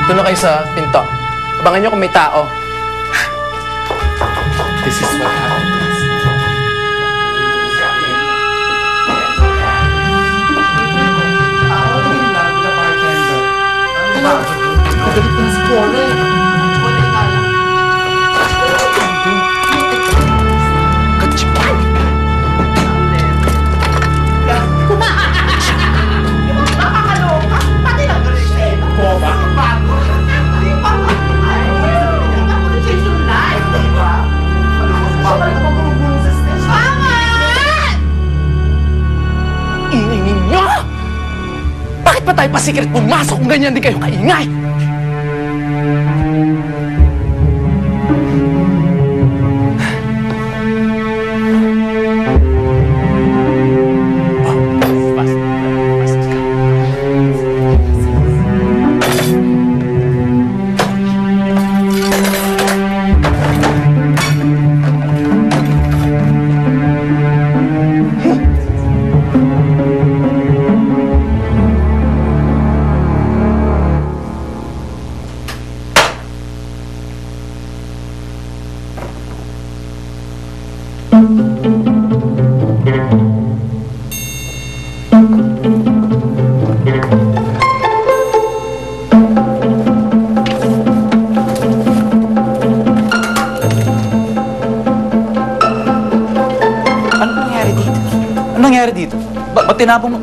Doon na kayo sa pinto. Abangan nyo kung may tao. This is what happened. Nagalit na si Paula eh. Ingay ninyo! Bakit pa tayo pa-secret pumasok kung ganyan di kayo kaingay?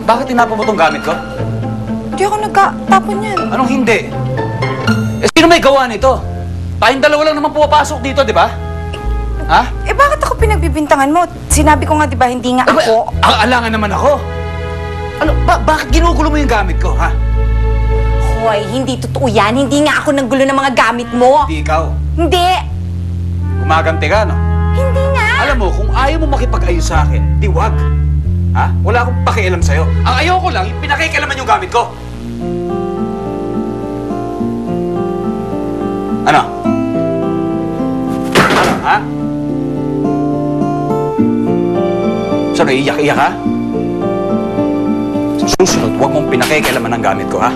Bakit tinapon mo tong gamit ko? Hindi ako nagkatapon yan. Anong hindi? Eh, sino may gawa nito? Tayong dalawa lang naman pumapasok dito, di ba? Ha? Eh, bakit ako pinagbibintangan mo? Sinabi ko nga, di ba, hindi nga ako... Alangan naman ako. Ano, bakit ginugulo mo yung gamit ko, ha? Hoy, hindi totoo yan. Hindi nga ako nanggulo ng mga gamit mo. Hindi ikaw. Hindi. Gumaganti ka, no? Hindi nga. Alam mo, kung ayaw mo makipag-ayos sa akin, di wag. Ha? Wala akong pakialam sa'yo. Ang ayaw ko lang, yung pinakikialaman yung gamit ko. Ano? Ano, ha? So, naiiyak-iyak, ha? Sa susunod, huwag mong pinakikialaman ng gamit ko, ha?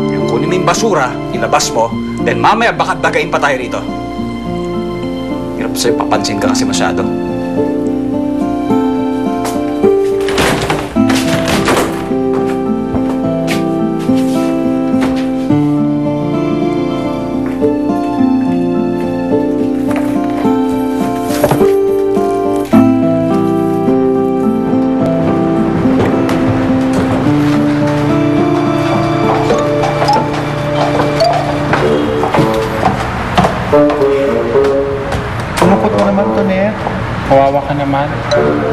Yung kunin mo yung basura, ilabas mo, then mamaya baka dagain pa tayo rito. Hirap sa'yo, papansin ka kasi masyado. Kawawa ka naman.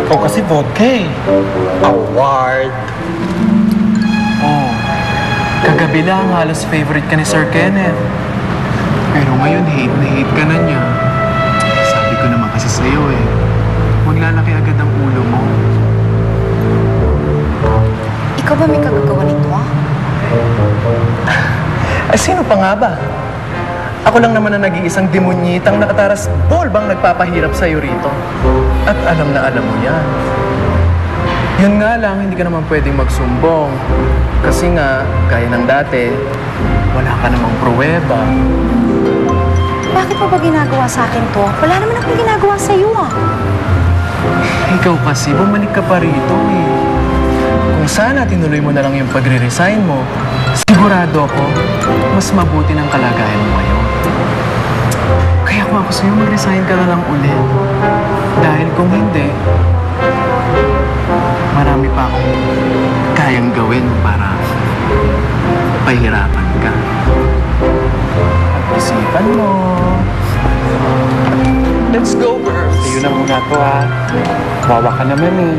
Ikaw kasi vodka eh. Award. Oh, kagabi lang halos favorite ka ni Sir Kenneth. Pero ngayon hate na hate ka na niya. Sabi ko naman kasi sa'yo eh. Maglalaki agad ang ulo mo. Ikaw ba may kagagawa nito, ha? Ay, sino pa nga ba? Ako lang naman na nag-iisang demonyitang nakataras ball bang nagpapahirap sa'yo rito. At alam na alam mo yan. Yun nga lang, hindi ka naman pwedeng magsumbong. Kasi nga, gaya ng dati, wala ka namang pruweba. Bakit mo ba ginagawa sa akin to? Wala naman akong ginagawa sa'yo, ah. Ikaw kasi, bumalik ka pa rito eh. Kung sana tinuloy mo na lang yung pagre-resign mo, sigurado ako, mas mabuti ng kalagayan mo ngayon. Kaya kung ako sa'yo, mag-resign ka na lang ulit. Dahil kung hindi, marami pa akong kayang gawin para pahirapan ka. Pag-isipan mo. Let's go, girls. Sa'yo na muna to ha. Kawawa ka naman eh.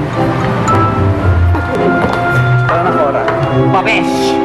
Tara na, Cora. Pabesh!